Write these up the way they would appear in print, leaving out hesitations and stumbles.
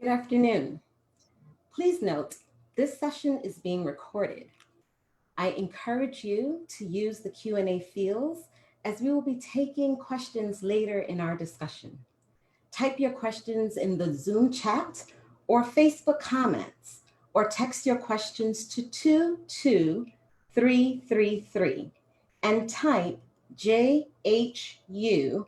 Good afternoon. Please note, this session is being recorded. I encourage you to use the Q&A fields as we will be taking questions later in our discussion. Type your questions in the Zoom chat or Facebook comments, or text your questions to 22333 and type JHUWL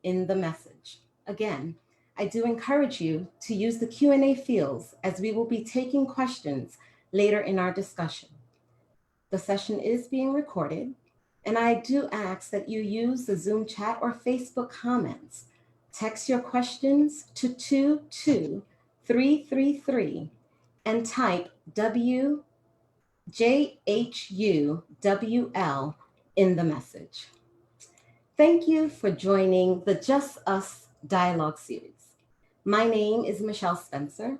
in the message. Again, I do encourage you to use the Q&A fields as we will be taking questions later in our discussion. The session is being recorded, and I do ask that you use the Zoom chat or Facebook comments. Text your questions to 22333 and type JHUWL in the message. Thank you for joining the Just Us Dialogue Series. My name is Michelle Spencer.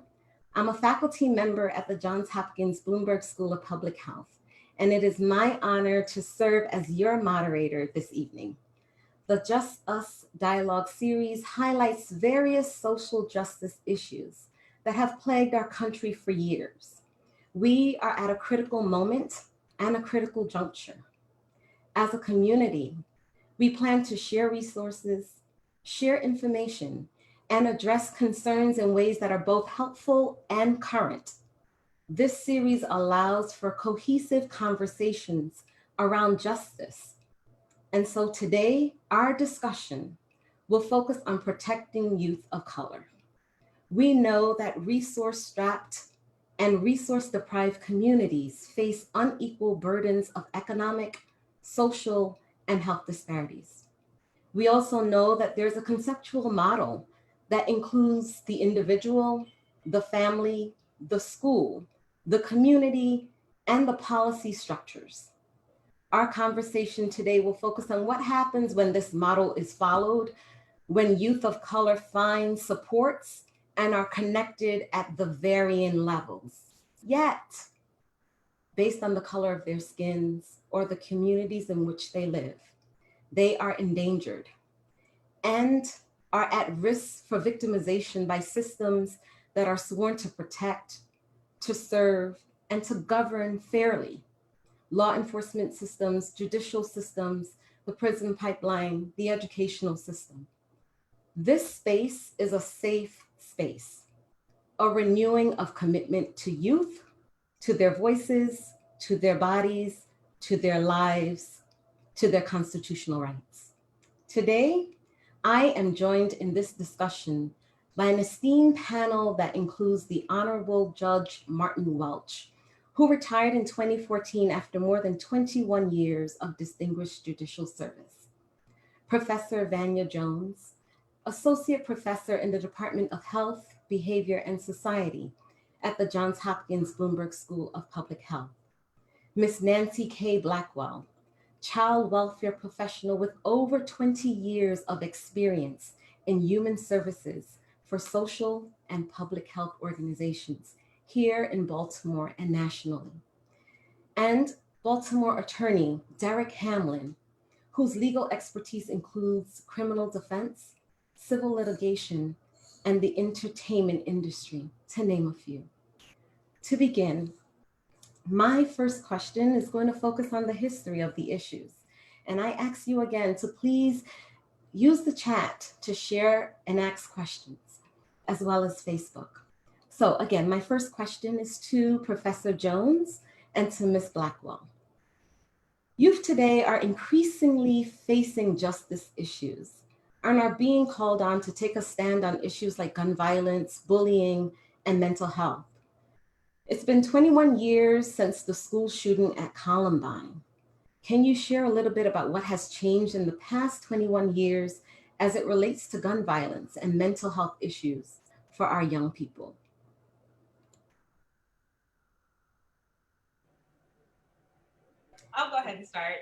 I'm a faculty member at the Johns Hopkins Bloomberg School of Public Health, and it is my honor to serve as your moderator this evening. The Just Us Dialogue Series highlights various social justice issues that have plagued our country for years. We are at a critical moment and a critical juncture. As a community, we plan to share resources, share information, and address concerns in ways that are both helpful and current. This series allows for cohesive conversations around justice. And so today, our discussion will focus on protecting youth of color. We know that resource-strapped and resource-deprived communities face unequal burdens of economic, social, and health disparities. We also know that there's a conceptual model that includes the individual, the family, the school, the community, and the policy structures. Our conversation today will focus on what happens when this model is followed, when youth of color find supports and are connected at the varying levels. Yet, based on the color of their skins or the communities in which they live, they are endangered and are at risk for victimization by systems that are sworn to protect, to serve, and to govern fairly. Law enforcement systems, judicial systems, the prison pipeline, the educational system. This space is a safe space, a renewing of commitment to youth, to their voices, to their bodies, to their lives, to their constitutional rights. Today, I am joined in this discussion by an esteemed panel that includes the Honorable Judge Martin Welch, who retired in 2014 after more than 21 years of distinguished judicial service. Professor Vanya Jones, Associate Professor in the Department of Health, Behavior, and Society at the Johns Hopkins Bloomberg School of Public Health. Ms. Nancy K. Blackwell, child welfare professional with over 20 years of experience in human services for social and public health organizations here in Baltimore and nationally. And Baltimore attorney Derrick Hamlin, whose legal expertise includes criminal defense, civil litigation, and the entertainment industry, to name a few. To begin, my first question is going to focus on the history of the issues. And I ask you again to please use the chat to share and ask questions, as well as Facebook. So again, my first question is to Professor Jones and to Ms. Blackwell. Youth today are increasingly facing justice issues and are being called on to take a stand on issues like gun violence, bullying, and mental health. It's been 21 years since the school shooting at Columbine. Can you share a little bit about what has changed in the past 21 years as it relates to gun violence and mental health issues for our young people? I'll go ahead and start.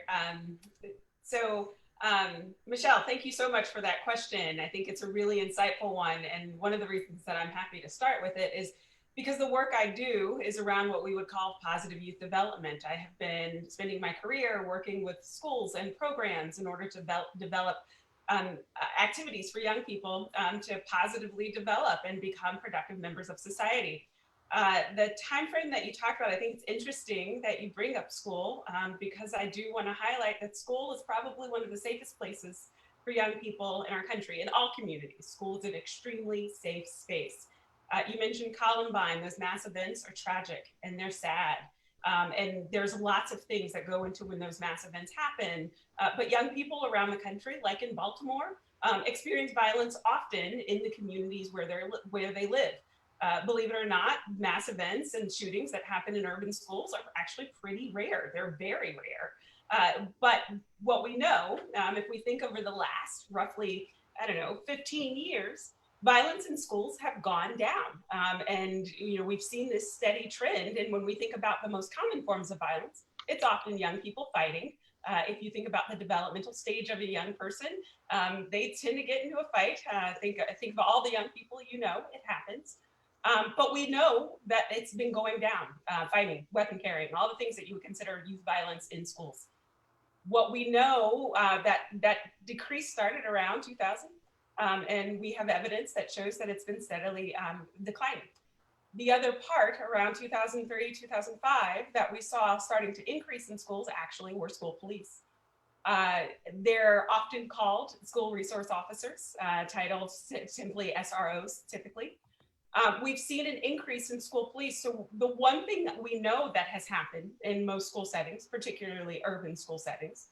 Michelle, thank you so much for that question. I think it's a really insightful one. And one of the reasons that I'm happy to start with it is because the work I do is around what we would call positive youth development. I have been spending my career working with schools and programs in order to develop activities for young people to positively develop and become productive members of society. The time frame that you talked about, I think it's interesting that you bring up school because I do want to highlight that school is probably one of the safest places for young people in our country, in all communities. School is an extremely safe space. You mentioned Columbine. Those mass events are tragic and they're sad. And there's lots of things that go into when those mass events happen. But young people around the country, like in Baltimore, experience violence often in the communities where they live. Believe it or not, mass events and shootings that happen in urban schools are actually pretty rare. They're very rare. But what we know, if we think over the last roughly, 15 years, violence in schools have gone down. And, we've seen this steady trend. And when we think about the most common forms of violence, it's often young people fighting. If you think about the developmental stage of a young person, they tend to get into a fight. Think of all the young people, it happens. But we know that it's been going down, fighting, weapon carrying, all the things that you would consider youth violence in schools. What we know that decrease started around 2000, and we have evidence that shows that it's been steadily declining. The other part around 2003, 2005 that we saw starting to increase in schools actually were school police. They're often called school resource officers, titled simply SROs typically. We've seen an increase in school police. So the one thing that we know that has happened in most school settings, particularly urban school settings,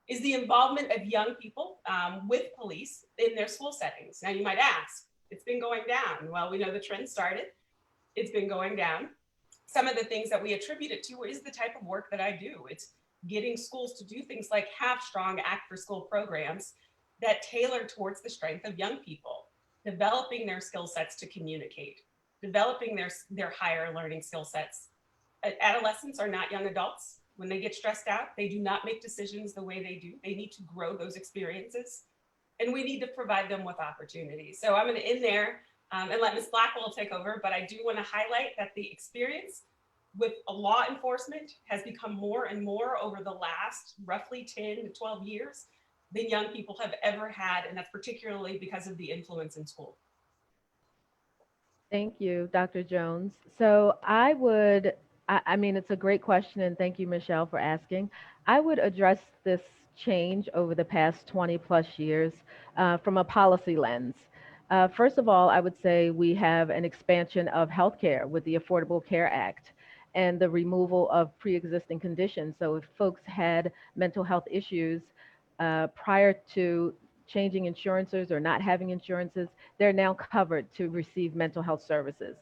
is the involvement of young people with police in their school settings. Now you might ask, it's been going down. Well, we know the trend started. It's been going down. Some of the things that we attribute it to is the type of work that I do. It's getting schools to do things like have strong Act for School programs that tailor towards the strength of young people, developing their skill sets to communicate, developing their higher learning skill sets. Adolescents are not young adults. When they get stressed out, they do not make decisions the way they do. They need to grow those experiences, and we need to provide them with opportunities. So I'm going to end there and let Ms. Blackwell take over, but I do want to highlight that the experience with law enforcement has become more and more over the last roughly 10 to 12 years than young people have ever had, and that's particularly because of the influence in school. Thank you, Dr. Jones. So I mean, it's a great question, and thank you, Michelle, for asking. I would address this change over the past 20 plus years from a policy lens. First of all, I would say we have an expansion of healthcare with the Affordable Care Act and the removal of pre-existing conditions. So if folks had mental health issues prior to changing insurances or not having insurances, they're now covered to receive mental health services.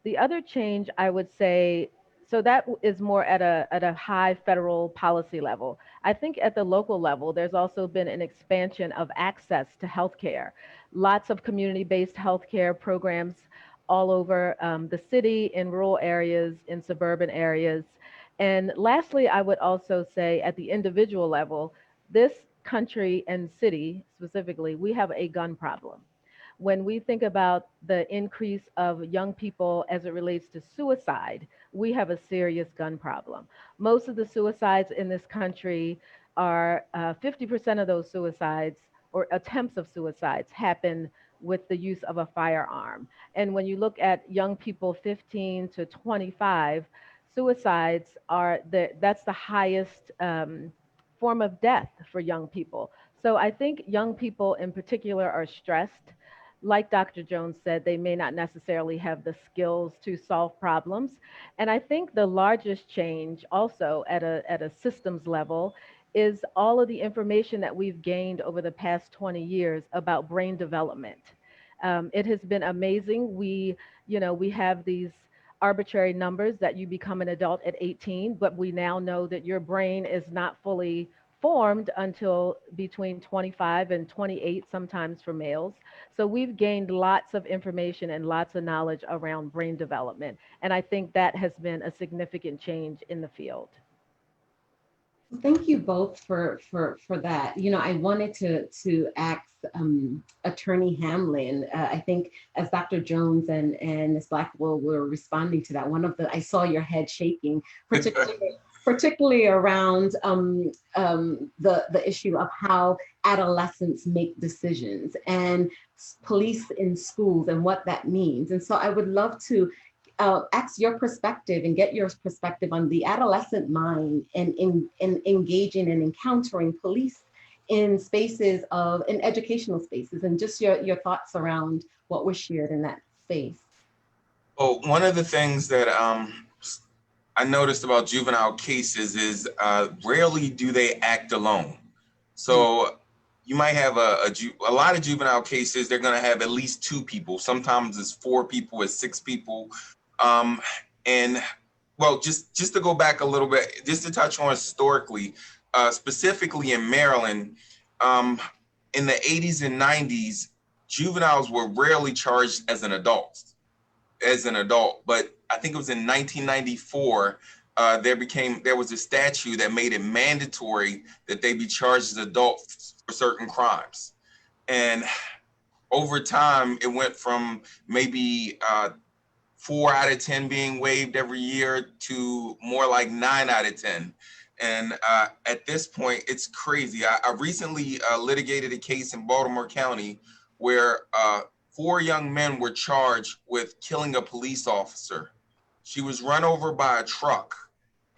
The other change I would say, so that is more at a high federal policy level. I think at the local level, there's also been an expansion of access to healthcare. Lots of community-based healthcare programs all over the city, in rural areas, in suburban areas. And lastly, I would also say at the individual level, this country and city specifically, we have a gun problem. When we think about the increase of young people as it relates to suicide, we have a serious gun problem. Most of the suicides in this country are 50% of those suicides or attempts of suicides happen with the use of a firearm. And when you look at young people 15 to 25, suicides that's the highest form of death for young people. So I think young people in particular are stressed. Like Dr. Jones said, they may not necessarily have the skills to solve problems. And I think the largest change also at a systems level is all of the information that we've gained over the past 20 years about brain development. It has been amazing. We have these arbitrary numbers that you become an adult at 18, but we now know that your brain is not fully formed until between 25 and 28, sometimes for males. So we've gained lots of information and lots of knowledge around brain development. And I think that has been a significant change in the field. Thank you both for that. I wanted to ask Attorney Hamlin. I think as Dr. Jones and Ms. Blackwell were responding to that, I saw your head shaking, particularly particularly around the issue of how adolescents make decisions and police in schools and what that means. And so I would love to ask your perspective and get your perspective on the adolescent mind and in engaging and encountering police in spaces in educational spaces, and just your thoughts around what was shared in that space. Well, one of the things that I noticed about juvenile cases is rarely do they act alone. So you might have a lot of juvenile cases, they're going to have at least two people. Sometimes it's four people, it's six people. And well, just to go back a little bit, just to touch on historically, specifically in Maryland, in the 80s and 90s, juveniles were rarely charged as an adult. But I think it was in 1994, there was a statute that made it mandatory that they be charged as adults for certain crimes. And over time, it went from maybe 4 out of 10 being waived every year to more like 9 out of 10. And at this point, it's crazy. I recently litigated a case in Baltimore County where 4 young men were charged with killing a police officer. She was run over by a truck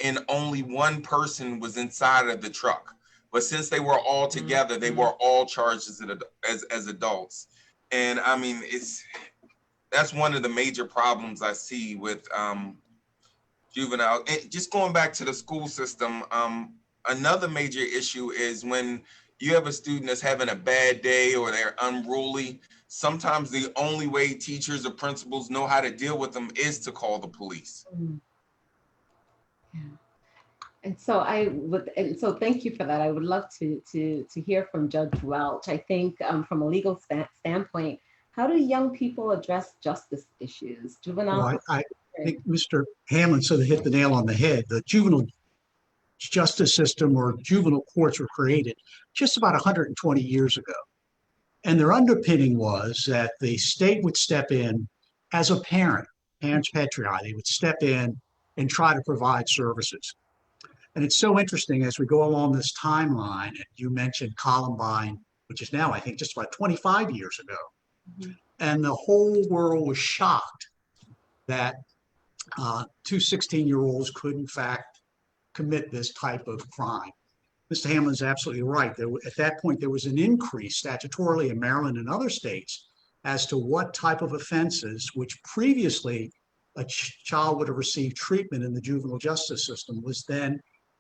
and only one person was inside of the truck. But since they were all together, they were all charged as adults. And I mean, that's one of the major problems I see with juvenile. And just going back to the school system, another major issue is when you have a student that's having a bad day or they're unruly, sometimes the only way teachers or principals know how to deal with them is to call the police. Yeah. And so thank you for that. I would love to hear from Judge Welch. I think from a legal standpoint, how do young people address justice issues? Juvenile. Well, I think Mr. Hamlin sort of hit the nail on the head. The juvenile justice system or juvenile courts were created just about 120 years ago. And their underpinning was that the state would step in as a parent, parents patriae, they would step in and try to provide services. And it's so interesting as we go along this timeline, and you mentioned Columbine, which is now, I think, just about 25 years ago. Mm-hmm. And the whole world was shocked that 2 16-year-olds could, in fact, commit this type of crime. Mr. Hamlin is absolutely right. At that point, there was an increase statutorily in Maryland and other states as to what type of offenses, which previously a child would have received treatment in the juvenile justice system, was then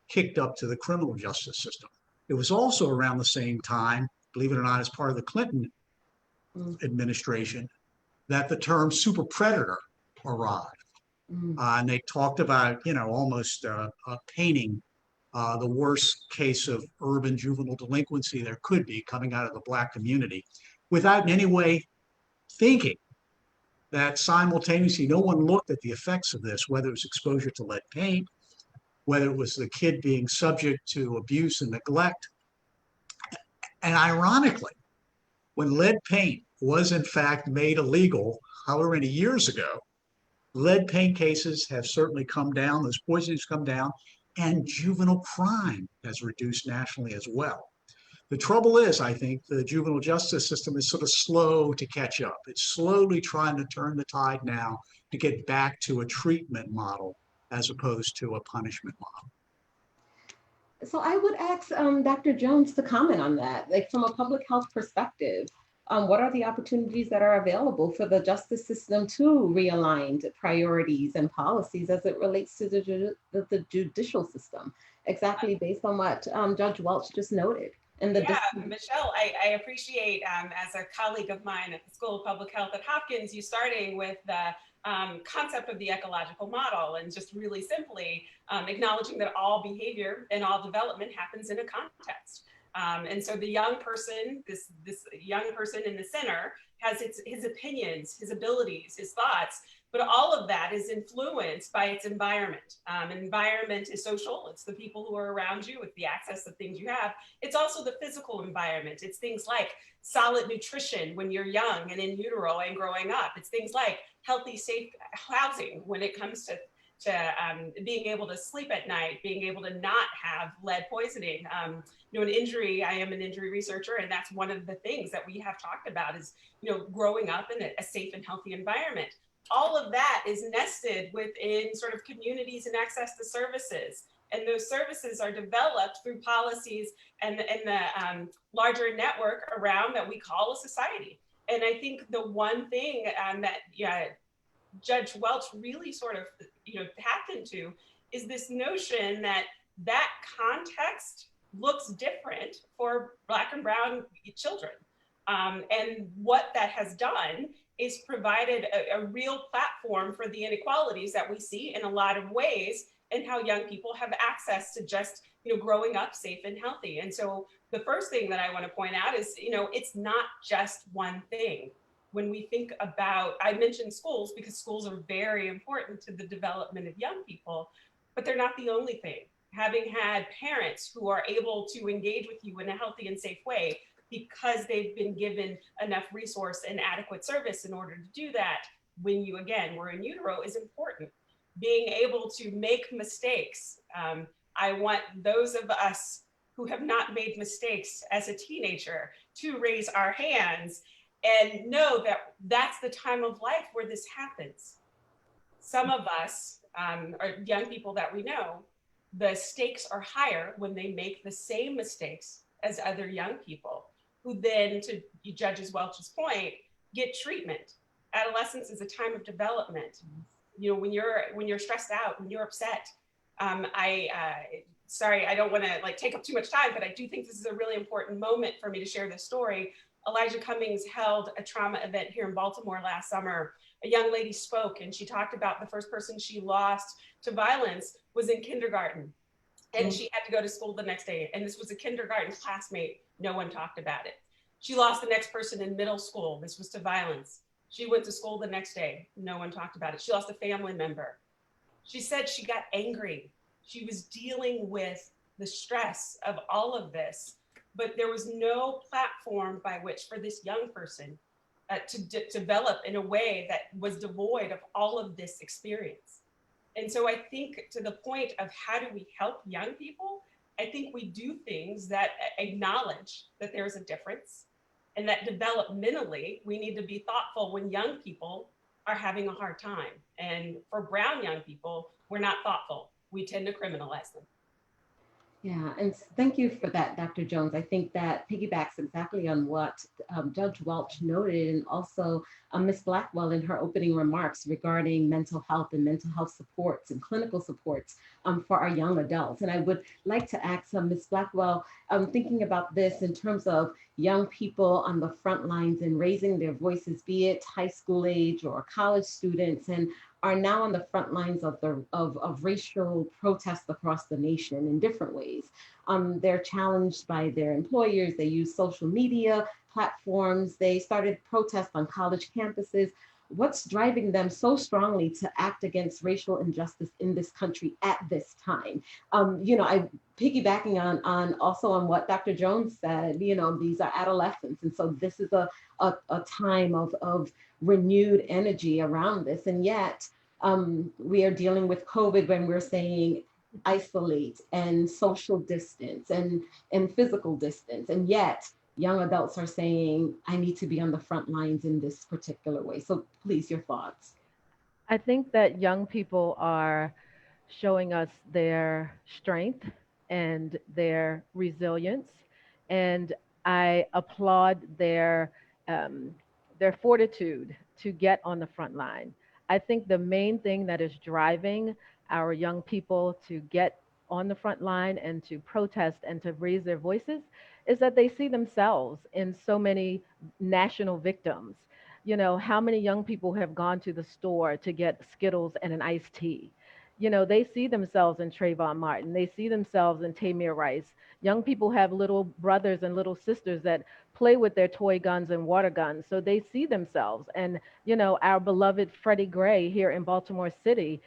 kicked up to the criminal justice system. It was also around the same time, believe it or not, as part of the Clinton administration, that the term super predator arrived. And they talked about, almost painting the worst case of urban juvenile delinquency there could be coming out of the Black community, without in any way thinking that simultaneously no one looked at the effects of this, whether it was exposure to lead paint, whether it was the kid being subject to abuse and neglect. And ironically, when lead paint was in fact made illegal, however many years ago, lead paint cases have certainly come down, those poisonings come down, and juvenile crime has reduced nationally as well. The trouble is, I think, the juvenile justice system is sort of slow to catch up. It's slowly trying to turn the tide now to get back to a treatment model as opposed to a punishment model. So I would ask Dr. Jones to comment on that, like from a public health perspective. What are the opportunities that are available for the justice system to realign priorities and policies as it relates to the judicial system, exactly based on what Judge Welch just noted? Michelle, I appreciate, as a colleague of mine at the School of Public Health at Hopkins, you starting with the concept of the ecological model, and just really simply acknowledging that all behavior and all development happens in a context. And so the young person, this young person in the center, has his opinions, his abilities, his thoughts, but all of that is influenced by its environment. Environment is social. It's the people who are around you, it's the access to things you have. It's also the physical environment. It's things like solid nutrition when you're young and in utero and growing up. It's things like healthy, safe housing when it comes to being able to sleep at night, being able to not have lead poisoning. An injury, I am an injury researcher, and that's one of the things that we have talked about is, growing up in a safe and healthy environment. All of that is nested within sort of communities and access to services. And those services are developed through policies and the larger network around that we call a society. And I think the one thing that Judge Welch really sort of, tapped into is this notion that context looks different for Black and Brown children. And what that has done is provided a real platform for the inequalities that we see in a lot of ways, and how young people have access to just, growing up safe and healthy. And so the first thing that I want to point out is, it's not just one thing. When we think about, I mentioned schools because schools are very important to the development of young people, but they're not the only thing. Having had parents who are able to engage with you in a healthy and safe way because they've been given enough resource and adequate service in order to do that when you, again, were in utero is important. Being able to make mistakes. I want those of us who have not made mistakes as a teenager to raise our hands and know that that's the time of life where this happens. Some of us, or young people that we know, the stakes are higher when they make the same mistakes as other young people, who then, to Judge Welch's point, get treatment. Adolescence is a time of development. When you're stressed out, when you're upset. Sorry, I don't want to take up too much time, but I do think this is a really important moment for me to share this story. Elijah Cummings held a trauma event here in Baltimore last summer. A young lady spoke, and she talked about the first person she lost to violence was in kindergarten. And she had to go to school the next day. And this was a kindergarten classmate. No one talked about it. She lost the next person in middle school. This was to violence. She went to school the next day. No one talked about it. She lost a family member. She said she got angry. She was dealing with the stress of all of this, but there was no platform by which for this young person to develop in a way that was devoid of all of this experience. And so I think, to the point of how do we help young people, I think we do things that acknowledge that there's a difference, and that developmentally we need to be thoughtful when young people are having a hard time. And for Brown young people, we're not thoughtful. We tend to criminalize them. Yeah, and thank you for that, Dr. Jones. I think that piggybacks exactly on what Judge Welch noted, and also Ms. Blackwell in her opening remarks regarding mental health and mental health supports and clinical supports for our young adults. And I would like to ask Ms. Blackwell, thinking about this in terms of young people on the front lines and raising their voices, be it high school age or college students, and are now on the front lines of racial protests across the nation in different ways. They're challenged by their employers. They use social media platforms. They started protests on college campuses. What's driving them so strongly to act against racial injustice in this country at this time? I piggybacking on also on what Dr. Jones said, these are adolescents. And so this is a time of renewed energy around this. And yet we are dealing with COVID when we're saying isolate and social distance and physical distance. And yet young adults are saying, I need to be on the front lines in this particular way. So please, your thoughts. I think that young people are showing us their strength and their resilience, and I applaud their fortitude to get on the front line. I think the main thing that is driving our young people to get on the front line and to protest and to raise their voices is that they see themselves in so many national victims. How many young people have gone to the store to get Skittles and an iced tea? They see themselves in Trayvon Martin. They see themselves in Tamir Rice. Young people have little brothers and little sisters that play with their toy guns and water guns. So they see themselves. And, our beloved Freddie Gray here in Baltimore City,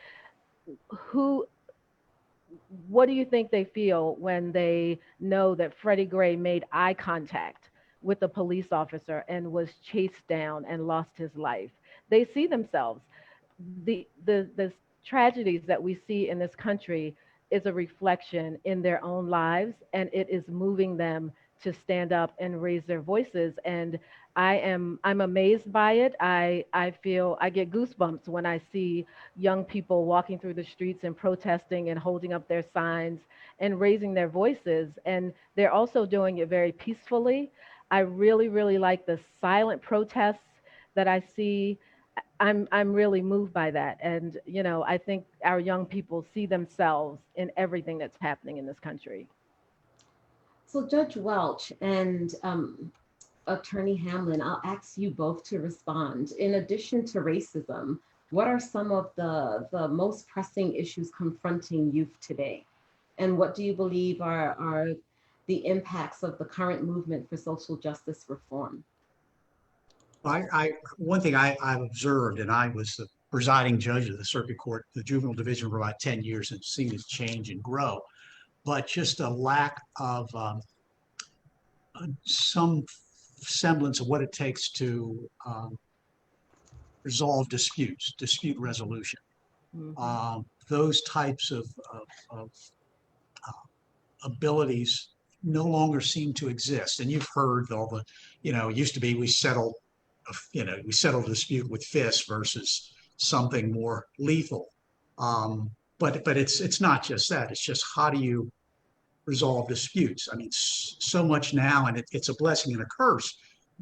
what do you think they feel when they know that Freddie Gray made eye contact with a police officer and was chased down and lost his life? They see themselves. The tragedies that we see in this country is a reflection in their own lives, and it is moving them to stand up and raise their voices. And I'm amazed by it. I feel I get goosebumps when I see young people walking through the streets and protesting and holding up their signs and raising their voices. And they're also doing it very peacefully. I really, really like the silent protests that I see. I'm really moved by that. And, I think our young people see themselves in everything that's happening in this country. So, Judge Welch and Attorney Hamlin, I'll ask you both to respond. In addition to racism, what are some of the most pressing issues confronting youth today? And what do you believe are the impacts of the current movement for social justice reform? One thing I've observed, and I was the presiding judge of the circuit court, the juvenile division for about 10 years and seen it change and grow, but just a lack of some semblance of what it takes to resolve disputes, dispute resolution. Those types of abilities no longer seem to exist. And you've heard all the, it used to be we settled a dispute with fists versus something more lethal. But it's not just that. It's just how do you resolve disputes? I mean, so much now, and it's a blessing and a curse.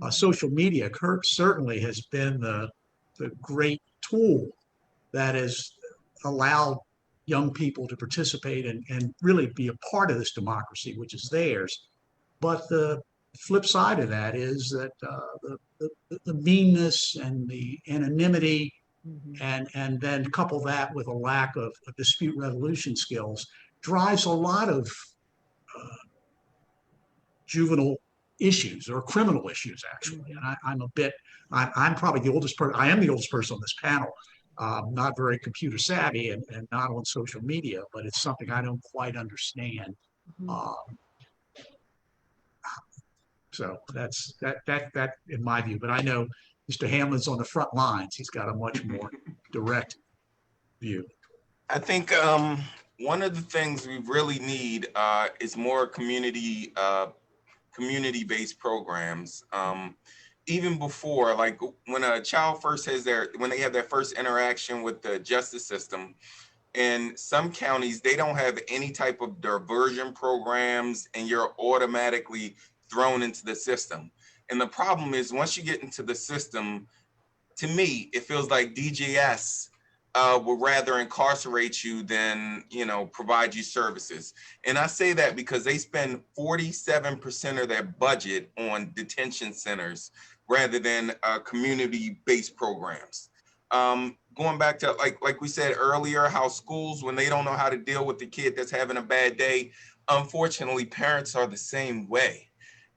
Social media certainly has been the great tool that has allowed young people to participate and really be a part of this democracy, which is theirs. But the flip side of that is that the meanness and the anonymity, and then couple that with a lack of dispute resolution skills, drives a lot of juvenile issues or criminal issues, actually. And I'm probably the oldest person. I am the oldest person on this panel. Not very computer savvy and not on social media, but it's something I don't quite understand. So that's that in my view. But I know Mr. Hamlin's on the front lines. He's got a much more direct view. I think one of the things we really need is more community-based programs. Even before, like when a child first when they have their first interaction with the justice system, in some counties, they don't have any type of diversion programs, and you're automatically thrown into the system. And the problem is, once you get into the system, to me, it feels like DJS would rather incarcerate you than, provide you services. And I say that because they spend 47% of their budget on detention centers rather than community-based programs. Going back to like we said earlier, how schools, when they don't know how to deal with the kid that's having a bad day, unfortunately, parents are the same way.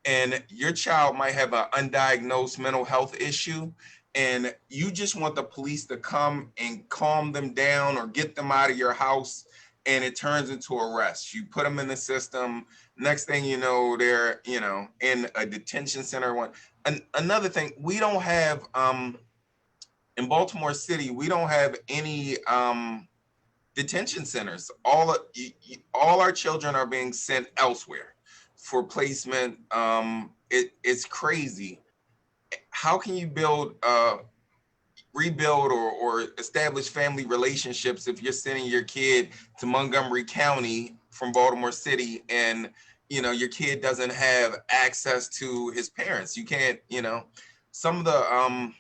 And your child might have an undiagnosed mental health issue, and you just want the police to come and calm them down or get them out of your house, and it turns into arrest. You put them in the system. Next thing you know, they're in a detention center. Another thing, we don't have in Baltimore City, we don't have any detention centers. All our children are being sent elsewhere for placement. It's crazy. How can you rebuild or establish family relationships if you're sending your kid to Montgomery County from Baltimore City, and your kid doesn't have access to his parents? You can't. Some of the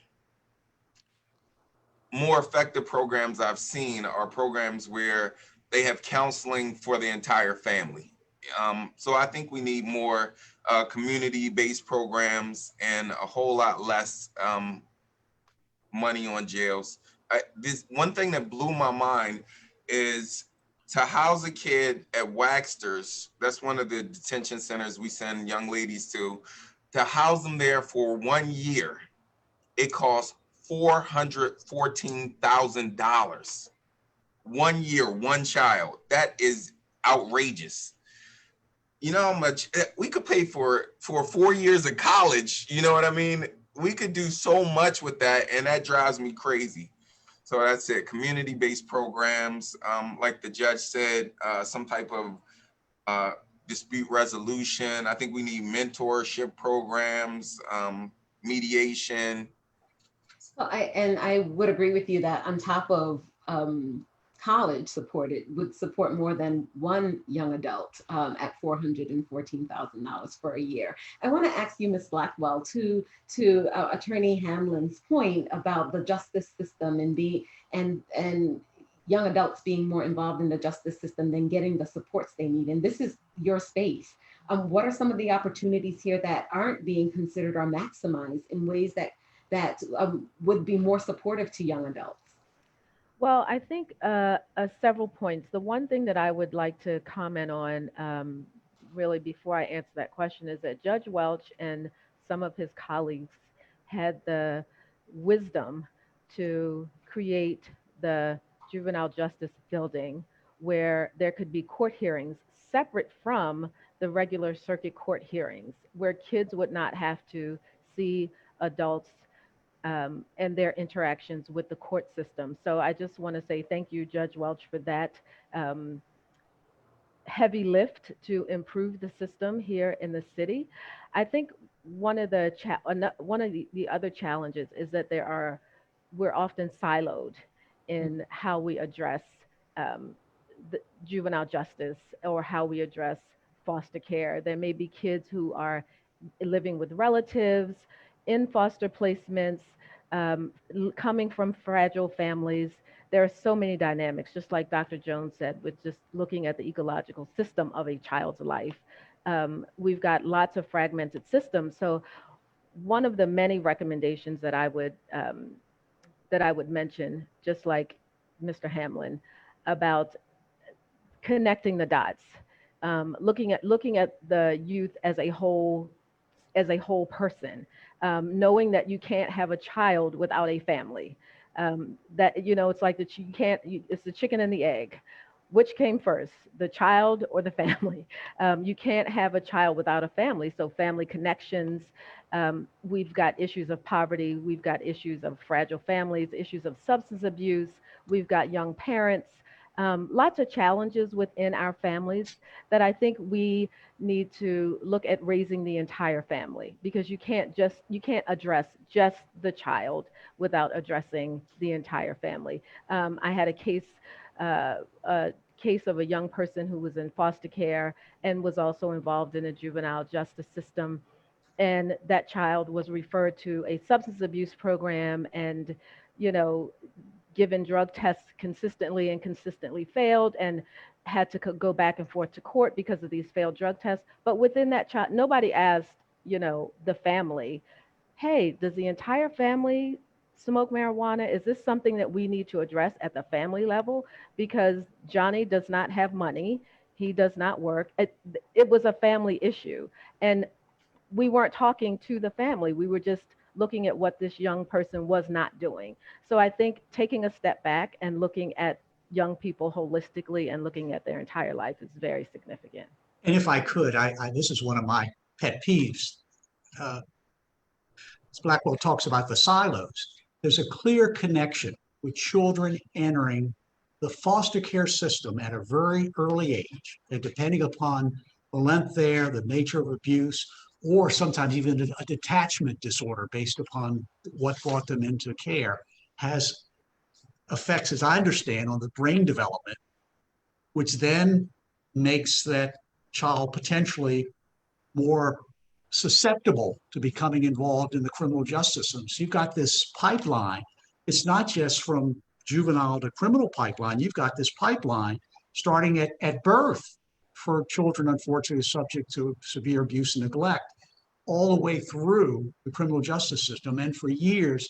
more effective programs I've seen are programs where they have counseling for the entire family. So I think we need more community-based programs and a whole lot less money on jails. This one thing that blew my mind is to house a kid at Waxter's. That's one of the detention centers we send young ladies to house them there for 1 year. It costs $414,000. 1 year, one child. That is outrageous. You know how much we could pay for 4 years of college? You know what I mean? We could do so much with that, and that drives me crazy. So that's it. Community-based programs, like the judge said, some type of dispute resolution. I think we need mentorship programs, mediation. So I would agree with you that on top of college support, it would support more than one young adult at $414,000 for a year. I want to ask you, Ms. Blackwell, to Attorney Hamlin's point about the justice system and young adults being more involved in the justice system than getting the supports they need. And this is your space. What are some of the opportunities here that aren't being considered or maximized in ways that would be more supportive to young adults? Well, I think several points. The one thing that I would like to comment on, really, before I answer that question, is that Judge Welch and some of his colleagues had the wisdom to create the juvenile justice building where there could be court hearings separate from the regular circuit court hearings, where kids would not have to see adults and their interactions with the court system. So I just want to say thank you, Judge Welch, for that um, heavy lift to improve the system here in the city. I think one of the other challenges is that we're often siloed in how we address um, the juvenile justice or how we address foster care. There may be kids who are living with relatives, in foster placements, coming from fragile families. There are so many dynamics, just like Dr. Jones said, with just looking at the ecological system of a child's life. We've got lots of fragmented systems. So one of the many recommendations that I would mention, just like Mr. Hamlin, about connecting the dots, looking at the youth as a whole person, knowing that you can't have a child without a family. That it's like that you can't. It's the chicken and the egg. Which came first, the child or the family? You can't have a child without a family. So family connections. We've got issues of poverty. We've got issues of fragile families, issues of substance abuse. We've got young parents. Lots of challenges within our families that I think we need to look at raising the entire family, because you can't address just the child without addressing the entire family. I had a case of a young person who was in foster care and was also involved in a juvenile justice system, and that child was referred to a substance abuse program and you know given drug tests consistently and consistently failed, and had to go back and forth to court because of these failed drug tests. But within that child, nobody asked, the family, hey, does the entire family smoke marijuana? Is this something that we need to address at the family level? Because Johnny does not have money. He does not work. It was a family issue. And we weren't talking to the family. We were just looking at what this young person was not doing. So I think taking a step back and looking at young people holistically and looking at their entire life is very significant. And if I could, this is one of my pet peeves. As Blackwell talks about the silos, there's a clear connection with children entering the foster care system at a very early age, and depending upon the length there, the nature of abuse, or sometimes even a detachment disorder based upon what brought them into care, has effects, as I understand, on the brain development, which then makes that child potentially more susceptible to becoming involved in the criminal justice system. So you've got this pipeline. It's not just from juvenile to criminal pipeline. You've got this pipeline starting at birth for children, unfortunately, subject to severe abuse and neglect, all the way through the criminal justice system. And for years,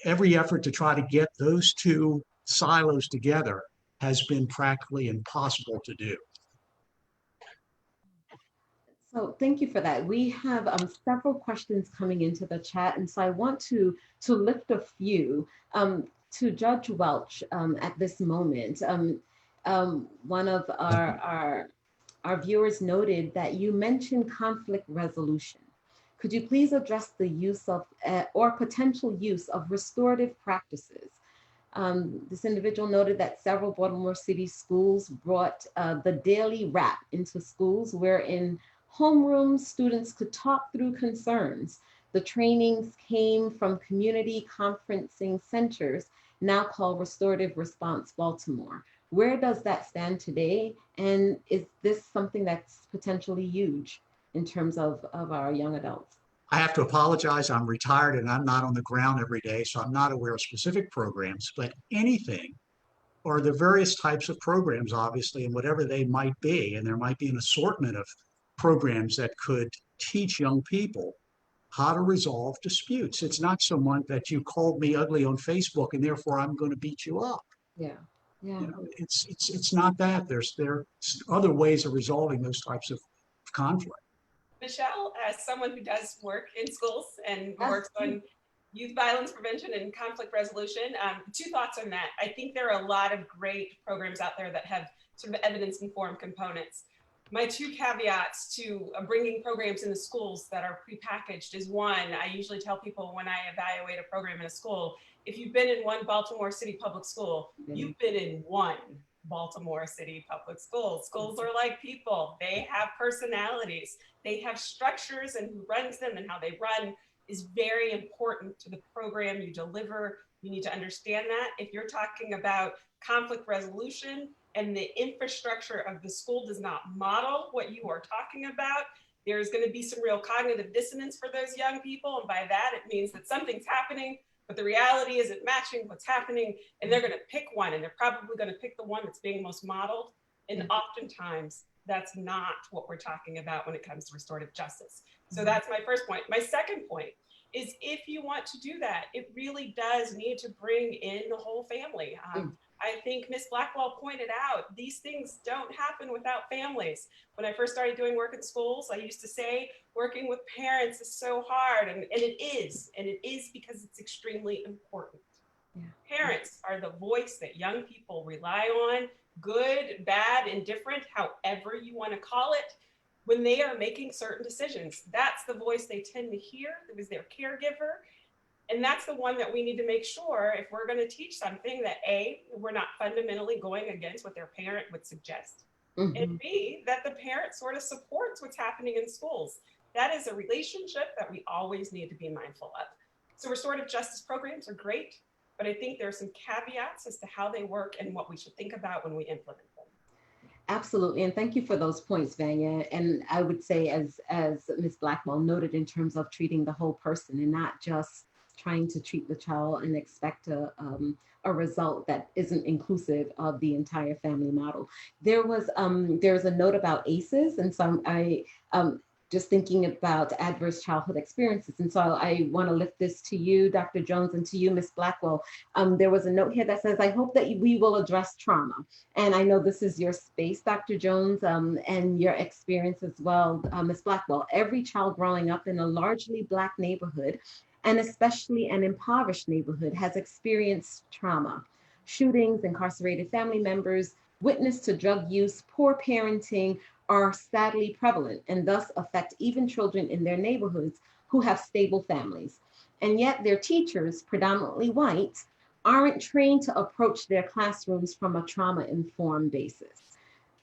every effort to try to get those two silos together has been practically impossible to do. So thank you for that. We have several questions coming into the chat, and so I want to lift a few to Judge Welch at this moment. One of our viewers noted that you mentioned conflict resolution. Could you please address the use of or potential use of restorative practices This individual noted that several Baltimore City schools brought the daily wrap into schools, where in homerooms students could talk through concerns. The trainings came from community conferencing centers, now called Restorative Response Baltimore. Where does that stand today? And is this something that's potentially huge in terms of our young adults? I have to apologize. I'm retired and I'm not on the ground every day, so I'm not aware of specific programs, but anything or the various types of programs, obviously, and whatever they might be. And there might be an assortment of programs that could teach young people how to resolve disputes. It's not so much that you called me ugly on Facebook and therefore I'm going to beat you up. Yeah, yeah. You know, it's not that. There are other ways of resolving those types of conflict. Michelle, as someone who does work in schools and works on youth violence prevention and conflict resolution, two thoughts on that. I think there are a lot of great programs out there that have sort of evidence-informed components. My two caveats to bringing programs in the schools that are prepackaged is, one, I usually tell people when I evaluate a program in a school, if you've been in one Baltimore City public school, you've been in one Baltimore City public schools. Schools are like people. They have personalities. They have structures, and who runs them and how they run is very important to the program you deliver. You need to understand that. If you're talking about conflict resolution and the infrastructure of the school does not model what you are talking about, there's going to be some real cognitive dissonance for those young people. And by that, it means that something's happening, but the reality isn't matching what's happening. And they're going to pick one, and they're probably going to pick the one that's being most modeled. And oftentimes, that's not what we're talking about when it comes to restorative justice. So that's my first point. My second point is, if you want to do that, it really does need to bring in the whole family. I think Ms. Blackwell pointed out, these things don't happen without families. When I first started doing work in schools, I used to say working with parents is so hard, and it is. And it is because it's extremely important. Yeah. Parents are the voice that young people rely on, good, bad, indifferent, however you want to call it, when they are making certain decisions. That's the voice they tend to hear. It was their caregiver. And that's the one that we need to make sure, if we're going to teach something, that A, we're not fundamentally going against what their parent would suggest. And B, that the parent sort of supports what's happening in schools. That is a relationship that we always need to be mindful of. So restorative justice programs are great, but I think there are some caveats as to how they work and what we should think about when we implement them. Absolutely, and thank you for those points, Vanya. And I would say, as Ms. Blackwell noted, in terms of treating the whole person and not just trying to treat the child and expect a result that isn't inclusive of the entire family model. There was a note about ACEs, and so I just thinking about adverse childhood experiences. And so I want to lift this to you, Dr. Jones, and to you, Ms. Blackwell. There was a note here that says, I hope that we will address trauma. And I know this is your space, Dr. Jones, and your experience as well, Ms. Blackwell. Every child growing up in a largely Black neighborhood, and especially an impoverished neighborhood, has experienced trauma. Shootings, incarcerated family members, witness to drug use, poor parenting, are sadly prevalent and thus affect even children in their neighborhoods who have stable families. And yet their teachers, predominantly white, aren't trained to approach their classrooms from a trauma-informed basis.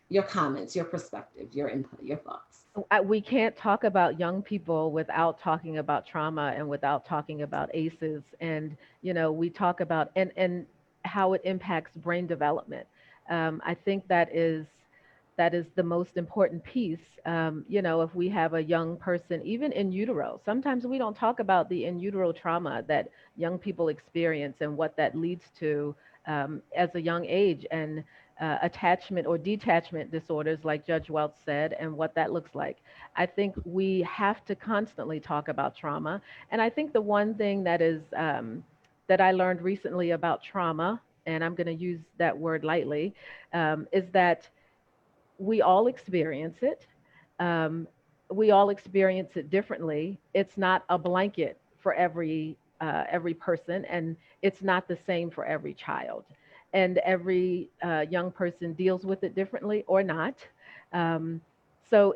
Your comments, your perspective, your input, your thoughts. We can't talk about young people without talking about trauma and without talking about ACEs. And, we talk about and how it impacts brain development. I think that is the most important piece. If we have a young person, even in utero, sometimes we don't talk about the in utero trauma that young people experience and what that leads to as a young age, and attachment or detachment disorders, like Judge Welch said, and what that looks like. I think we have to constantly talk about trauma. And I think the one thing that I learned recently about trauma, and I'm going to use that word lightly, is that we all experience it. Um, we all experience it differently. It's not a blanket for every person, and it's not the same for every child. And every young person deals with it differently or not. Um, so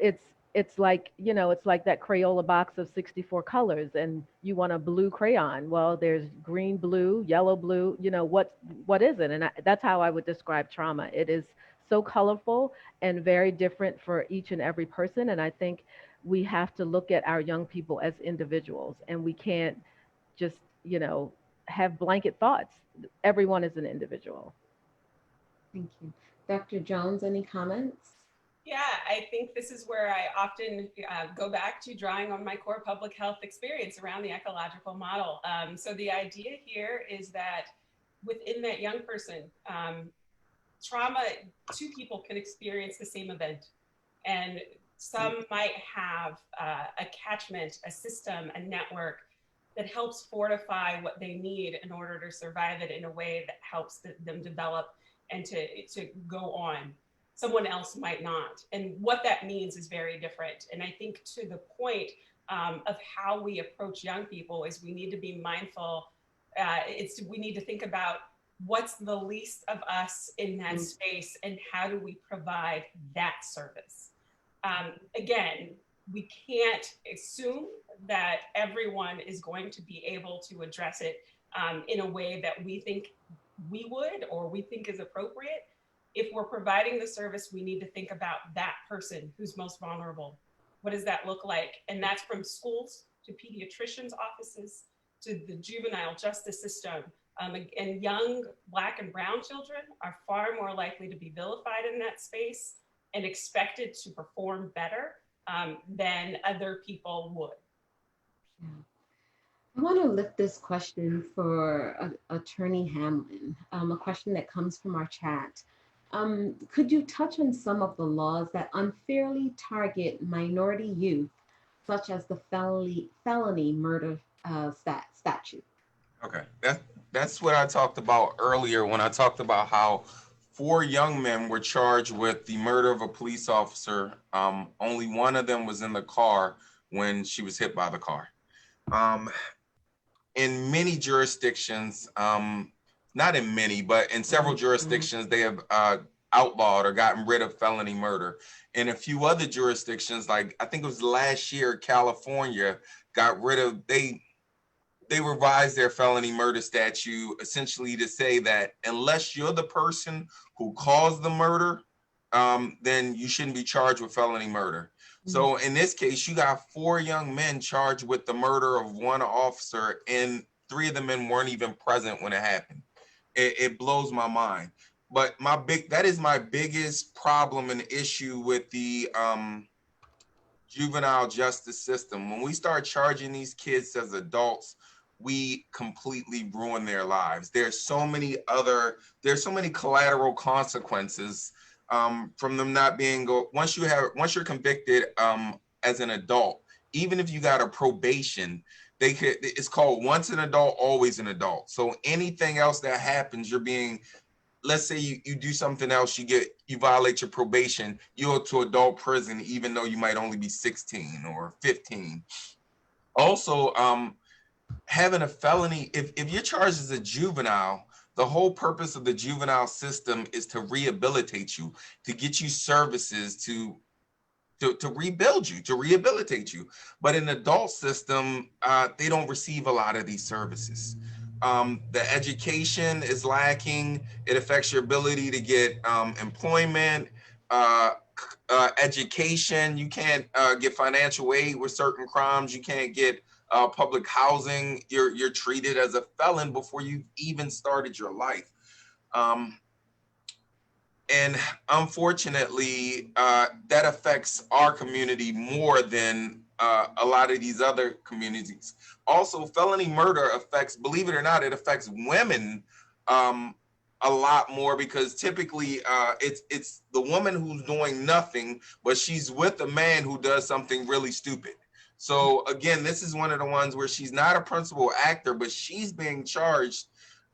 it's like, it's like that Crayola box of 64 colors and you want a blue crayon. Well, there's green, blue, yellow, blue, what is it? And that's how I would describe trauma. It is so colorful and very different for each and every person. And I think we have to look at our young people as individuals, and we can't just, have blanket thoughts. Everyone is an individual. Thank you. Dr. Jones, any comments? Yeah, I think this is where I often go back to drawing on my core public health experience around the ecological model. So the idea here is that within that young person, trauma, two people can experience the same event. And some might have a catchment, a system, a network that helps fortify what they need in order to survive it in a way that helps them develop and to go on. Someone else might not. And what that means is very different. And I think to the point of how we approach young people is we need to be mindful. We need to think about what's the least of us in that space and how do we provide that service. Again, we can't assume that everyone is going to be able to address it in a way that we think we would or we think is appropriate. If we're providing the service, we need to think about that person who's most vulnerable. What does that look like? And that's from schools to pediatricians' offices to the juvenile justice system. And young Black and brown children are far more likely to be vilified in that space and expected to perform better than other people would. Yeah. I want to lift this question for Attorney Hamlin, a question that comes from our chat. Could you touch on some of the laws that unfairly target minority youth, such as the felony murder statute? Okay, that's what I talked about earlier when I talked about how 4 young men were charged with the murder of a police officer. Only one of them was in the car when she was hit by the car. In many jurisdictions, not in many, but in several jurisdictions, they have outlawed or gotten rid of felony murder. In a few other jurisdictions, like I think it was last year, California got rid of, they revised their felony murder statute essentially to say that unless you're the person who caused the murder, then you shouldn't be charged with felony murder. So in this case, you got 4 young men charged with the murder of one officer, and 3 of the men weren't even present when it happened. It blows my mind. But that is my biggest problem and issue with the juvenile justice system. When we start charging these kids as adults, we completely ruin their lives. There's so many collateral consequences from them not being once you're convicted as an adult, even if you got a probation, it's called once an adult, always an adult. So anything else that happens, let's say you do something else, you violate your probation, you go to adult prison, even though you might only be 16 or 15. Also, having a felony, if you're charged as a juvenile, the whole purpose of the juvenile system is to rehabilitate you, to get you services, to rebuild you, to rehabilitate you. But in the adult system, they don't receive a lot of these services. The education is lacking. It affects your ability to get employment, education. You can't get financial aid with certain crimes. You can't get public housing. You're treated as a felon before you've even started your life. And unfortunately, that affects our community more than a lot of these other communities. Also, felony murder believe it or not, it affects women a lot more, because typically it's the woman who's doing nothing, but she's with a man who does something really stupid. So again, this is one of the ones where she's not a principal actor, but she's being charged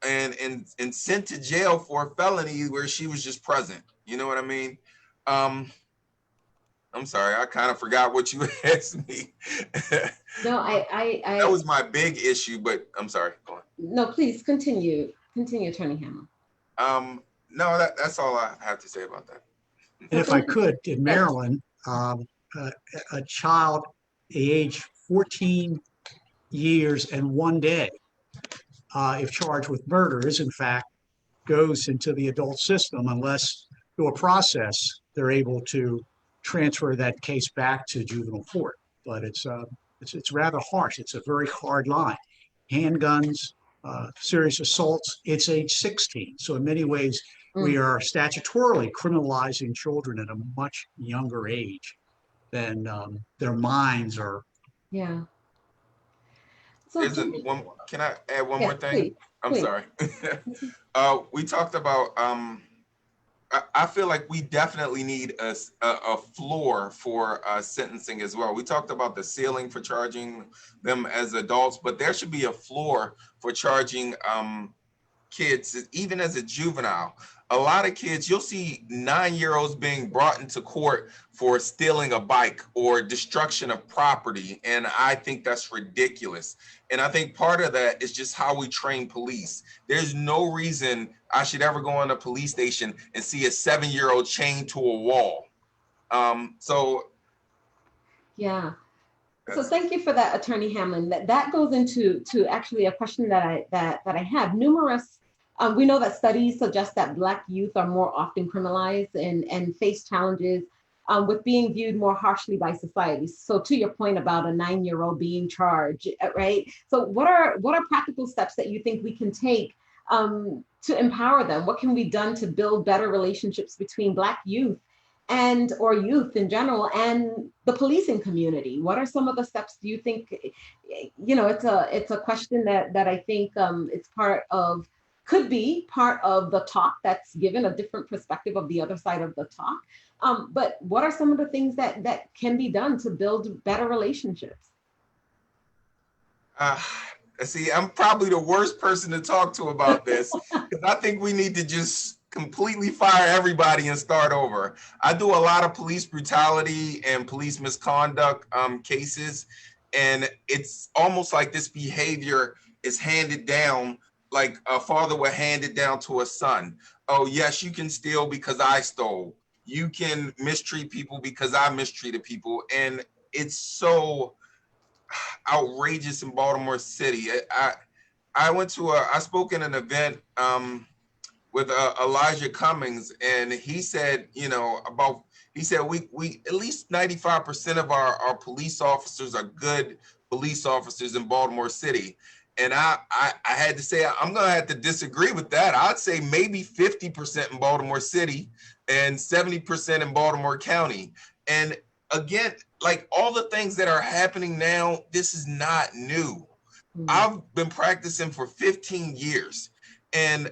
and sent to jail for a felony where she was just present. You know what I mean? I'm sorry, I kind of forgot what you asked me. No, that was my big issue, but I'm sorry. Go on. No, please continue, Attorney Hamlin. No, that's all I have to say about that. And if I could, in Maryland, a child age 14 years and 1 day, if charged with murder, is in fact goes into the adult system unless through a process they're able to transfer that case back to juvenile court. But it's rather harsh. It's a very hard line. Handguns, serious assaults, it's age 16. So in many ways, we are statutorily criminalizing children at a much younger age than their minds are. Yeah. So Can I add one yeah, more thing? please, I'm please. sorry. We talked about, I feel like we definitely need a floor for sentencing as well. We talked about the ceiling for charging them as adults, but there should be a floor for charging kids, even as a juvenile. A lot of kids, you'll see 9-year-olds being brought into court for stealing a bike or destruction of property. And I think that's ridiculous. And I think part of that is just how we train police. There's no reason I should ever go in a police station and see a 7-year-old chained to a wall. Yeah. So thank you for that, Attorney Hamlin. That goes into actually a question that I have. Numerous, we know that studies suggest that Black youth are more often criminalized and face challenges with being viewed more harshly by society. So to your point about a 9-year-old being charged, right? So what are practical steps that you think we can take to empower them? What can be done to build better relationships between Black youth or youth in general and the policing community? What are some of the steps do you think, it's a question that I think could be part of the talk that's given a different perspective of the other side of the talk. But what are some of the things that can be done to build better relationships? See, I'm probably the worst person to talk to about this because I think we need to just completely fire everybody and start over. I do a lot of police brutality and police misconduct cases, and it's almost like this behavior is handed down like a father would hand it down to a son. Oh, yes, you can steal because I stole. You can mistreat people because I mistreated people. And it's so outrageous in Baltimore City. I spoke in an event with Elijah Cummings, and he said, we at least 95% of our police officers are good police officers in Baltimore City. And I had to say, I'm going to have to disagree with that. I'd say maybe 50% in Baltimore City and 70% in Baltimore County. And again, like all the things that are happening now, this is not new. I've been practicing for 15 years. And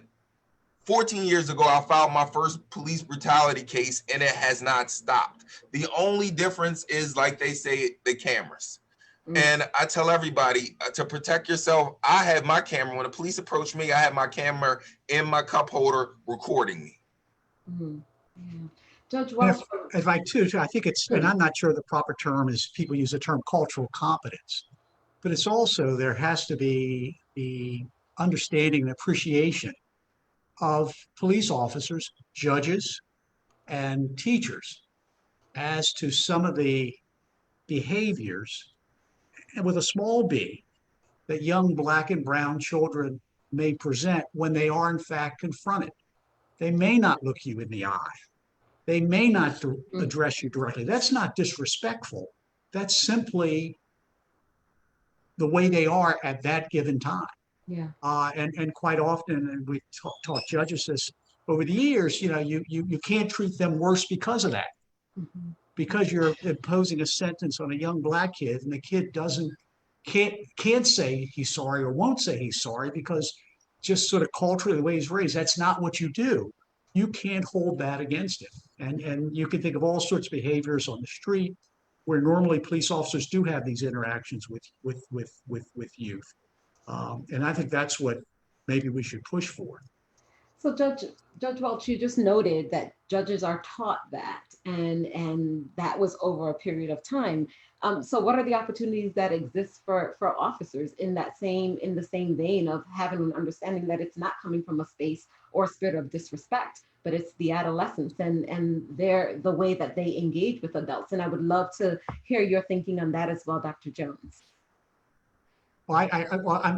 14 years ago, I filed my first police brutality case, and it has not stopped. The only difference is, like they say, the cameras. And I tell everybody to protect yourself. I had my camera. When the police approached me, I had my camera in my cup holder recording me. Yeah. Judge Welch. If I think it's, and I'm not sure the proper term is, people use the term cultural competence, but it's also, there has to be the understanding and appreciation of police officers, judges, and teachers as to some of the behaviors, and with a small b, that young Black and brown children may present when they are in fact confronted. They may not look you in the eye. They may not address you directly. That's not disrespectful. That's simply the way they are at that given time. Yeah. And quite often, and we taught judges this over the years, you can't treat them worse because of that. Because you're imposing a sentence on a young Black kid, and the kid can't say he's sorry or won't say he's sorry because just sort of culturally the way he's raised, that's not what you do. You can't hold that against him. And you can think of all sorts of behaviors on the street where normally police officers do have these interactions with youth. And I think that's what maybe we should push for. So Judge Welch, you just noted that judges are taught that, and that was over a period of time. So what are the opportunities that exist for officers in the same vein of having an understanding that it's not coming from a space or spirit of disrespect, but it's the adolescents and the way that they engage with adults. And I would love to hear your thinking on that as well, Dr. Jones. Well,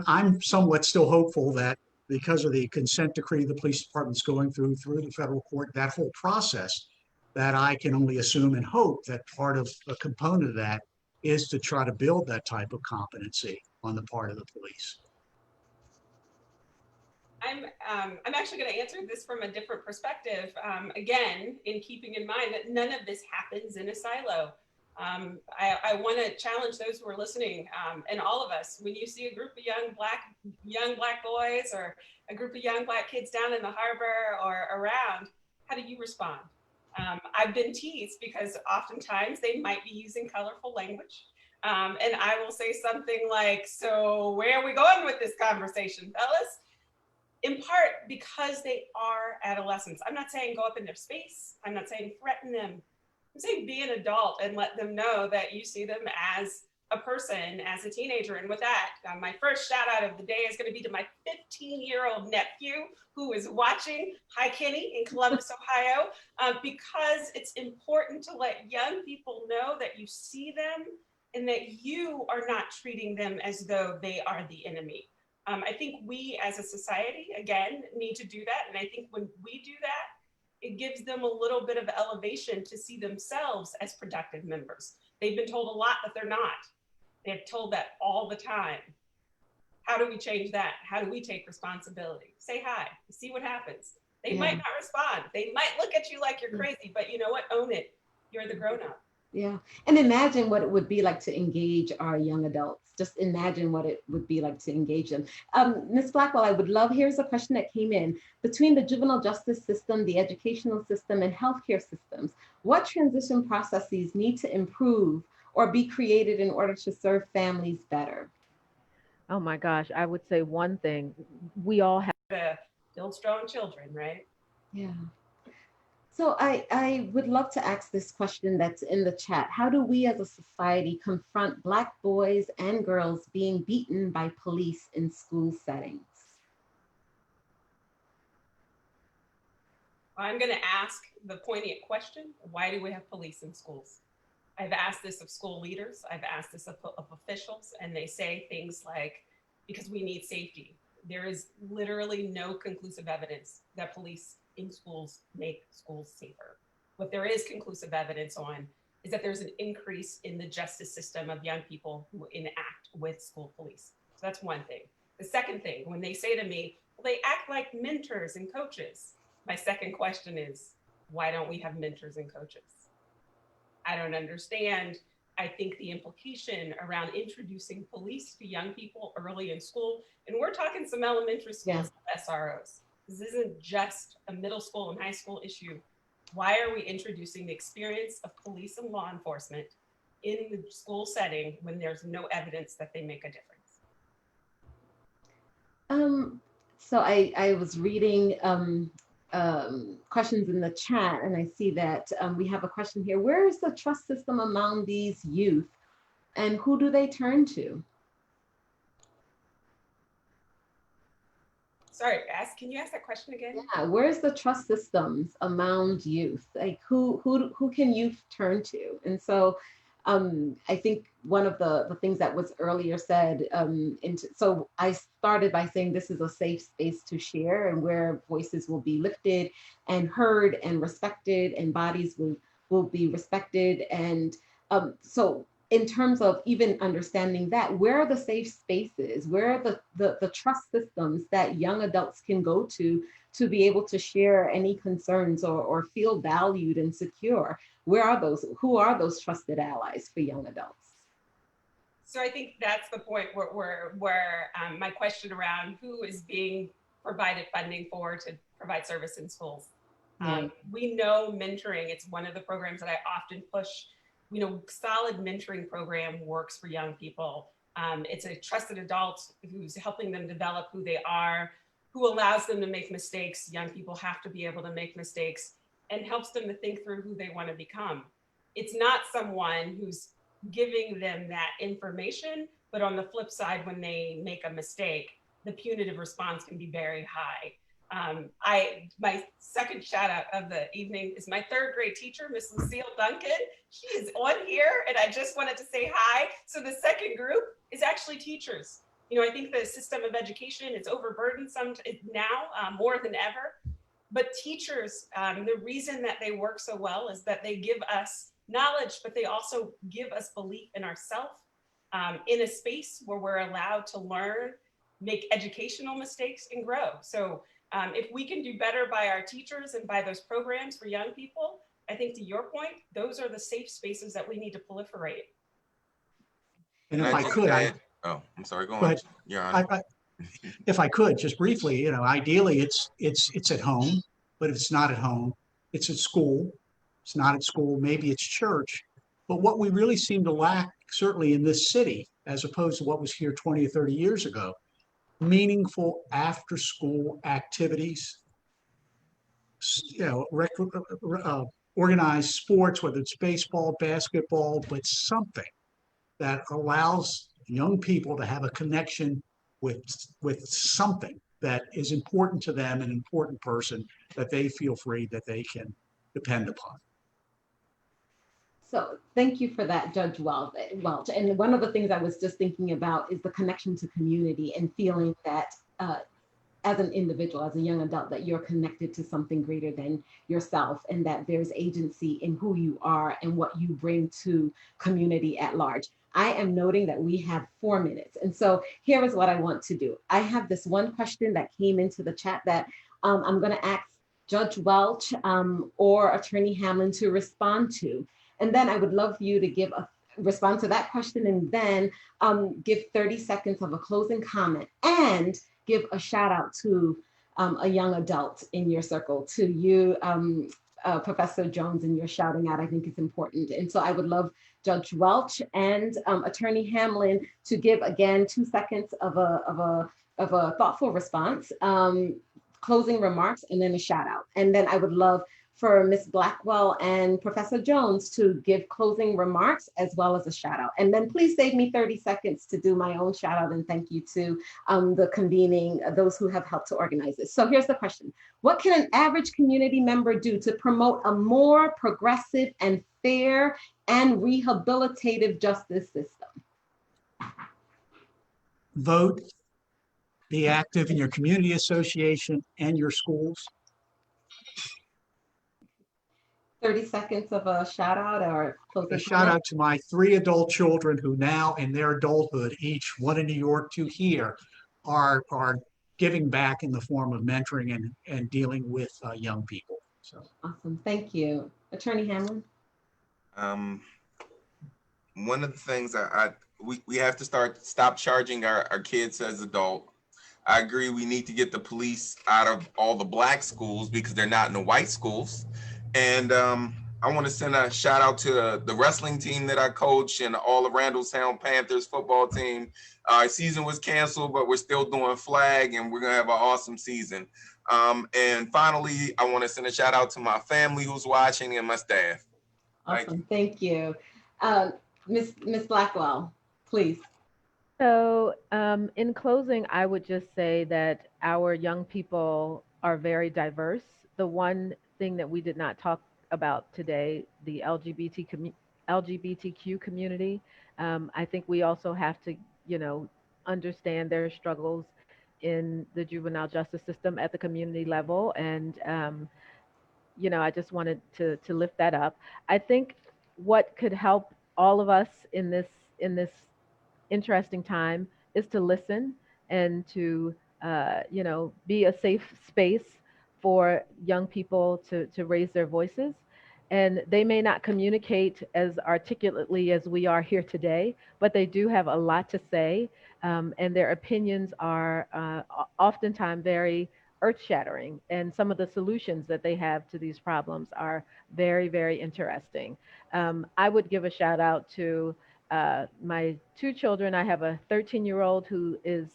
I'm somewhat still hopeful that because of the consent decree the police department's going through the federal court, that whole process, that I can only assume and hope that part of a component of that is to try to build that type of competency on the part of the police. I'm actually going to answer this from a different perspective. Again, in keeping in mind that none of this happens in a silo. I want to challenge those who are listening, and all of us. When you see a group of young black boys or a group of young black kids down in the harbor or around, how do you respond? I've been teased because oftentimes they might be using colorful language. And I will say something like, "So where are we going with this conversation, fellas?" In part because they are adolescents. I'm not saying go up in their space. I'm not saying threaten them. I'm saying be an adult and let them know that you see them as a person, as a teenager. And with that, my first shout out of the day is going to be to my 15-year-old nephew who is watching. Hi, Kenny, in Columbus, Ohio, because it's important to let young people know that you see them and that you are not treating them as though they are the enemy. I think we as a society, again, need to do that. And I think when we do that, it gives them a little bit of elevation to see themselves as productive members. They've been told a lot that they're not. They're told that all the time. How do we change that? How do we take responsibility? Say hi, see what happens. They might not respond. They might look at you like you're crazy, but you know what? Own it. You're the grown-up. Yeah. And imagine what it would be like to engage our young adults. Just imagine what it would be like to engage them. Ms. Blackwell, I would love, here's a question that came in. Between the juvenile justice system, the educational system, and healthcare systems, what transition processes need to improve or be created in order to serve families better? Oh my gosh, I would say one thing. We all have To build strong children, right? Yeah. So I would love to ask this question that's in the chat. How do we as a society confront Black boys and girls being beaten by police in school settings? I'm going to ask the poignant question, why do we have police in schools? I've asked this of school leaders, I've asked this of officials, and they say things like, because we need safety. There is literally no conclusive evidence that police in schools make schools safer. What there is conclusive evidence on is that there's an increase in the justice system of young people who enact with school police. So that's one thing. The second thing, when they say to me, well, they act like mentors and coaches. My second question is, why don't we have mentors and coaches? I don't understand. I think the implication around introducing police to young people early in school, and we're talking some elementary schools, SROs. This isn't just a middle school and high school issue. Why are we introducing the experience of police and law enforcement in the school setting when there's no evidence that they make a difference? So I was reading questions in the chat, and I see that we have a question here. Where is the trust system among these youth, and who do they turn to? Sorry, can you ask that question again? Yeah, where's the trust systems among youth? Like who can youth turn to? And so I think one of the things that was earlier said, so I started by saying this is a safe space to share and where voices will be lifted and heard and respected and bodies will be respected. And so in terms of even understanding that, where are the safe spaces? Where are the trust systems that young adults can go to be able to share any concerns or feel valued and secure? Where are those? Who are those trusted allies for young adults? So I think that's the point where my question around who is being provided funding for to provide service in schools. We know mentoring, it's one of the programs that I often push. You know, solid mentoring program works for young people. It's a trusted adult who's helping them develop who they are, who allows them to make mistakes. Young people have to be able to make mistakes and helps them to think through who they want to become. It's not someone who's giving them that information. But on the flip side, when they make a mistake, the punitive response can be very high. My second shout out of the evening is my third grade teacher, Miss Lucille Duncan. She is on here, and I just wanted to say hi. So the second group is actually teachers. I think the system of education is overburdened now more than ever. But teachers, the reason that they work so well is that they give us knowledge, but they also give us belief in ourselves, in a space where we're allowed to learn, make educational mistakes, and grow. So if we can do better by our teachers and by those programs for young people, I think to your point, those are the safe spaces that we need to proliferate. And if I could, oh, I'm sorry, go on, but Your Honor. if I could, just briefly, ideally it's at home, but if it's not at home, it's at school. It's not at school, maybe it's church. But what we really seem to lack, certainly in this city, as opposed to what was here 20 or 30 years ago, meaningful after-school activities, organized sports, whether it's baseball, basketball, but something that allows young people to have a connection with something that is important to them, an important person that they feel free that they can depend upon. So thank you for that, Judge Welch. And one of the things I was just thinking about is the connection to community and feeling that as an individual, as a young adult, that you're connected to something greater than yourself, and that there's agency in who you are and what you bring to community at large. I am noting that we have 4 minutes. And so here is what I want to do. I have this one question that came into the chat that I'm going to ask Judge Welch or Attorney Hamlin to respond to. And then I would love you to respond to that question, and then give 30 seconds of a closing comment and give a shout out to a young adult in your circle. To you, Professor Jones, and your shouting out, I think is important. And so I would love Judge Welch and Attorney Hamlin to give, again, 2 seconds of a thoughtful response, closing remarks, and then a shout out. And then I would love for Ms. Blackwell and Professor Jones to give closing remarks as well as a shout out. And then please save me 30 seconds to do my own shout out, and thank you to the convening, those who have helped to organize this. So here's the question. What can an average community member do to promote a more progressive and fair and rehabilitative justice system? Vote, be active in your community association and your schools. 30 seconds of a shout out or closing A shout out to my 3 adult children who now in their adulthood, each one in New York, 2 here, are giving back in the form of mentoring and dealing with young people. So awesome. Thank you. Attorney Hamlin? One of the things we have to stop charging our kids as adults. I agree we need to get the police out of all the black schools because they're not in the white schools. And I want to send a shout out to the wrestling team that I coach and all the Randallstown Panthers football team. Our season was canceled, but we're still doing flag, and we're going to have an awesome season. And finally, I want to send a shout out to my family who's watching and my staff. Awesome. Thank you. Ms. Blackwell, please. So in closing, I would just say that our young people are very diverse. The one thing that we did not talk about today, the LGBTQ community, I think we also have to, understand their struggles in the juvenile justice system at the community level. And, I just wanted to lift that up. I think what could help all of us in this interesting time is to listen and to, be a safe space for young people to raise their voices. And they may not communicate as articulately as we are here today, but they do have a lot to say. And their opinions are oftentimes very earth-shattering. And some of the solutions that they have to these problems are very, very interesting. I would give a shout out to my 2 children. I have a 13-year-old who is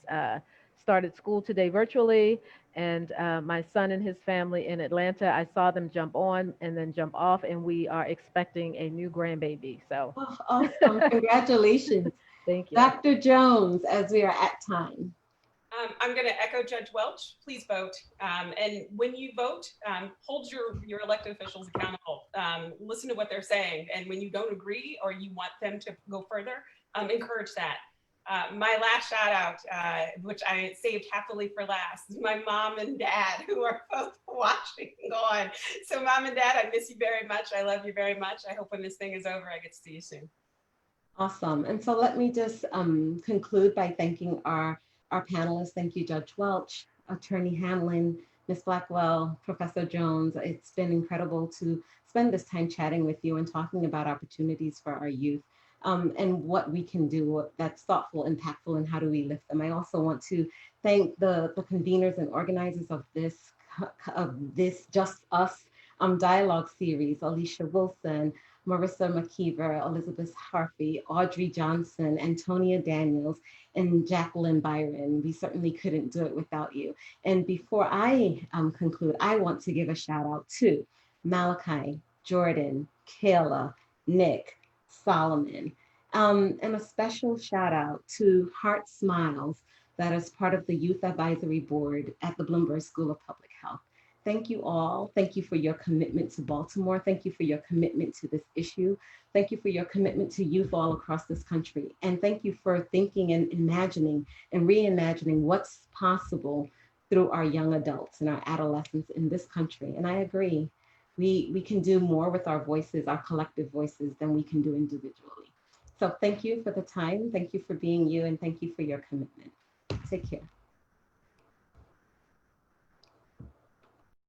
started school today virtually, and my son and his family in Atlanta, I saw them jump on and then jump off, and we are expecting a new grandbaby. So Oh, awesome. Congratulations. thank you. Dr. Jones, as we are at time. I'm going to echo Judge Welch. Please vote. And when you vote, hold your elected officials accountable. Listen to what they're saying. And when you don't agree or you want them to go further, encourage that. My last shout out, which I saved happily for last, is my mom and dad, who are both watching on. So Mom and Dad, I miss you very much. I love you very much. I hope when this thing is over, I get to see you soon. Awesome. And so let me just conclude by thanking our panelists. Thank you, Judge Welch, Attorney Hamlin, Ms. Blackwell, Professor Jones. It's been incredible to spend this time chatting with you and talking about opportunities for our youth and what we can do that's thoughtful, impactful, and how do we lift them. I also want to thank the conveners and organizers of this Just Us dialogue series, Alicia Wilson, Marissa McKeever, Elizabeth Harvey, Audrey Johnson, Antonia Daniels, and Jacqueline Byron. We certainly couldn't do it without you. And before I conclude, I want to give a shout out to Malachi, Jordan, Kayla, Nick, Solomon, and a special shout out to Heart Smiles, that is part of the Youth Advisory Board at the Bloomberg School of Public Health. Thank you all. Thank you for your commitment to Baltimore. Thank you for your commitment to this issue. Thank you for your commitment to youth all across this country. And thank you for thinking and imagining and reimagining what's possible through our young adults and our adolescents in this country. And I agree, we can do more with our voices, our collective voices, than we can do individually. So thank you for the time. Thank you for being you, and thank you for your commitment. Take care.